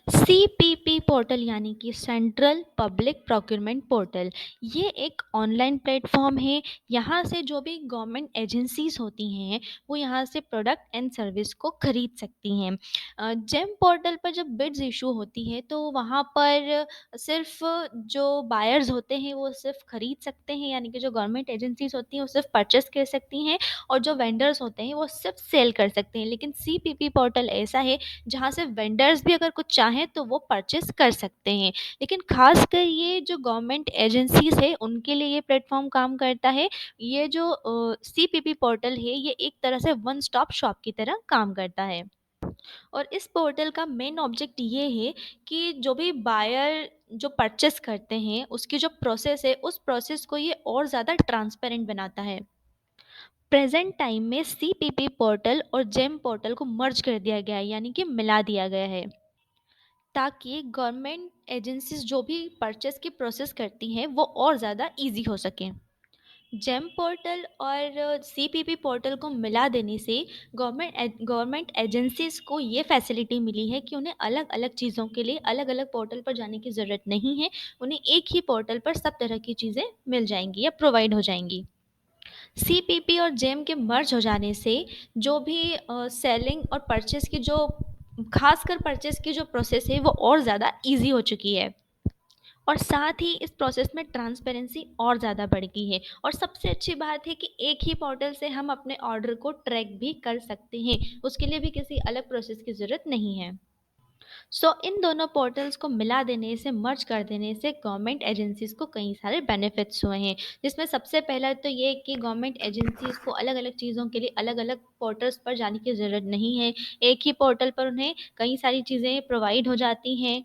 CPP portal यानी कि central public procurement portal, ये एक ऑनलाइन प्लेटफॉर्म है। यहाँ से जो भी गवर्नमेंट एजेंसीज होती हैं वो यहाँ से प्रोडक्ट एंड सर्विस को खरीद सकती हैं। जेम पोर्टल पर जब बिड्स इशू होती है तो वहाँ पर सिर्फ जो बायर्स होते हैं वो सिर्फ खरीद सकते हैं, यानी कि जो गवर्नमेंट एजेंसीज होती हैं वो सिर्फ परचेस कर सकती हैं, और जो वेंडर्स होते हैं वो सिर्फ सेल कर सकते हैं। लेकिन सीपीपी पोर्टल ऐसा है जहाँ से वेंडर्स भी अगर कुछ चाहें तो वो परचेस कर सकते हैं। लेकिन खासकर ये जो गवर्नमेंट एजेंसीज है उनके लिए ये प्लेटफॉर्म काम करता है। ये जो सीपीपी पोर्टल है ये एक तरह से वन स्टॉप शॉप की तरह काम करता है। और इस पोर्टल का मेन ऑब्जेक्ट ये है कि जो भी बायर जो परचेस करते हैं उसकी जो प्रोसेस है उस प्रोसेस को ये और ज़्यादा ट्रांसपेरेंट बनाता है। प्रेजेंट टाइम में सीपीपी पोर्टल और जेम पोर्टल को मर्ज कर दिया गया है, यानी कि मिला दिया गया है, ताकि गवर्नमेंट एजेंसीज जो भी परचेस की प्रोसेस करती हैं वो और ज़्यादा इजी हो सके। जेम पोर्टल और सीपीपी पोर्टल को मिला देने से गवर्नमेंट एजेंसीज को ये फैसिलिटी मिली है कि उन्हें अलग अलग चीज़ों के लिए अलग अलग पोर्टल पर जाने की ज़रूरत नहीं है। उन्हें एक ही पोर्टल पर सब तरह की चीज़ें मिल जाएंगी या प्रोवाइड हो जाएंगी। सीपीपी और जेम के मर्ज हो जाने से जो भी सेलिंग और परचेस की जो खासकर परचेस की जो प्रोसेस है वो और ज़्यादा इजी हो चुकी है। और साथ ही इस प्रोसेस में ट्रांसपेरेंसी और ज़्यादा बढ़ गई है। और सबसे अच्छी बात है कि एक ही पोर्टल से हम अपने ऑर्डर को ट्रैक भी कर सकते हैं, उसके लिए भी किसी अलग प्रोसेस की ज़रूरत नहीं है। इन दोनों पोर्टल्स को मिला देने से, मर्ज कर देने से गवर्नमेंट एजेंसीज को कई सारे बेनिफिट्स हुए हैं, जिसमें सबसे पहला तो ये कि गवर्नमेंट एजेंसीज को अलग अलग चीज़ों के लिए अलग अलग पोर्टल्स पर जाने की ज़रूरत नहीं है। एक ही पोर्टल पर उन्हें कई सारी चीज़ें प्रोवाइड हो जाती हैं,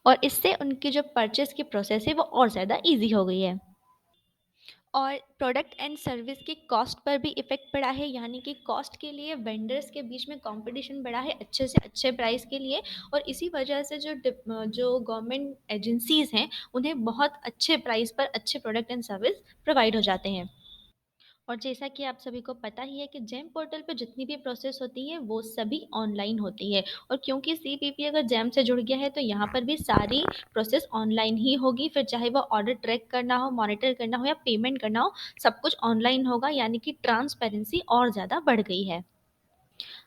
और इससे उनकी जो परचेस की प्रोसेस है वो और ज़्यादा इजी हो गई है। और प्रोडक्ट एंड सर्विस की कॉस्ट पर भी इफ़ेक्ट पड़ा है, यानी कि कॉस्ट के लिए वेंडर्स के बीच में कंपटीशन बढ़ा है अच्छे से अच्छे प्राइस के लिए। और इसी वजह से जो गवर्नमेंट एजेंसीज़ हैं उन्हें बहुत अच्छे प्राइस पर अच्छे प्रोडक्ट एंड सर्विस प्रोवाइड हो जाते हैं। और जैसा कि आप सभी को पता ही है कि जेम पोर्टल पे जितनी भी प्रोसेस होती है वो सभी ऑनलाइन होती है। और क्योंकि सीपीपी अगर जेम से जुड़ गया है तो यहाँ पर भी सारी प्रोसेस ऑनलाइन ही होगी, फिर चाहे वो ऑर्डर ट्रैक करना हो, मॉनिटर करना हो या पेमेंट करना हो, सब कुछ ऑनलाइन होगा, यानी कि ट्रांसपेरेंसी और ज़्यादा बढ़ गई है।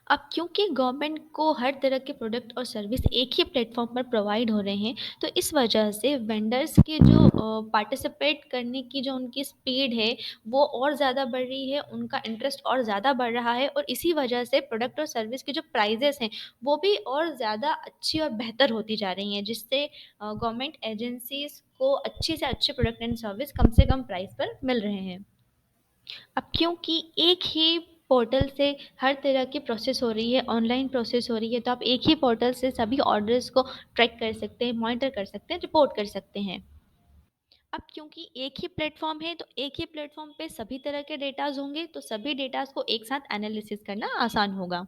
अब क्योंकि गवर्नमेंट को हर तरह के प्रोडक्ट और सर्विस एक ही प्लेटफॉर्म पर प्रोवाइड हो रहे हैं, तो इस वजह से वेंडर्स के जो पार्टिसिपेट करने की जो उनकी स्पीड है वो और ज़्यादा बढ़ रही है, उनका इंटरेस्ट और ज़्यादा बढ़ रहा है। और इसी वजह से प्रोडक्ट और सर्विस की जो प्राइजेस हैं वो भी और ज़्यादा अच्छी और बेहतर होती जा रही हैं, जिससे गवर्नमेंट एजेंसीज को अच्छे से अच्छे प्रोडक्ट एंड सर्विस कम से कम प्राइस पर मिल रहे हैं। अब क्योंकि एक ही पोर्टल से हर तरह की प्रोसेस हो रही है, ऑनलाइन प्रोसेस हो रही है, तो आप एक ही पोर्टल से सभी ऑर्डर्स को ट्रैक कर सकते हैं, मॉनिटर कर सकते हैं, रिपोर्ट कर सकते हैं। अब क्योंकि एक ही प्लेटफॉर्म है तो एक ही प्लेटफॉर्म पे सभी तरह के डेटाज होंगे, तो सभी डेटाज को एक साथ एनालिसिस करना आसान होगा।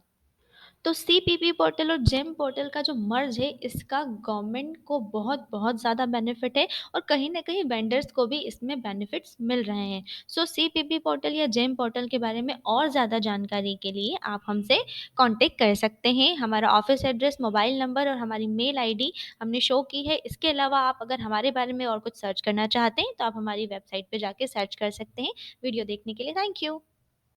तो सीपीपी पोर्टल और जेम पोर्टल का जो मर्ज है इसका गवर्नमेंट को बहुत बहुत ज़्यादा बेनिफिट है, और कहीं ना कहीं वेंडर्स को भी इसमें बेनिफिट्स मिल रहे हैं। सीपीपी पोर्टल या जेम पोर्टल के बारे में और ज़्यादा जानकारी के लिए आप हमसे कांटेक्ट कर सकते हैं। हमारा ऑफिस एड्रेस, मोबाइल नंबर और हमारी मेल आईडी हमने शो की है। इसके अलावा आप अगर हमारे बारे में और कुछ सर्च करना चाहते हैं तो आप हमारी वेबसाइट पर जाके सर्च कर सकते हैं। वीडियो देखने के लिए थैंक यू।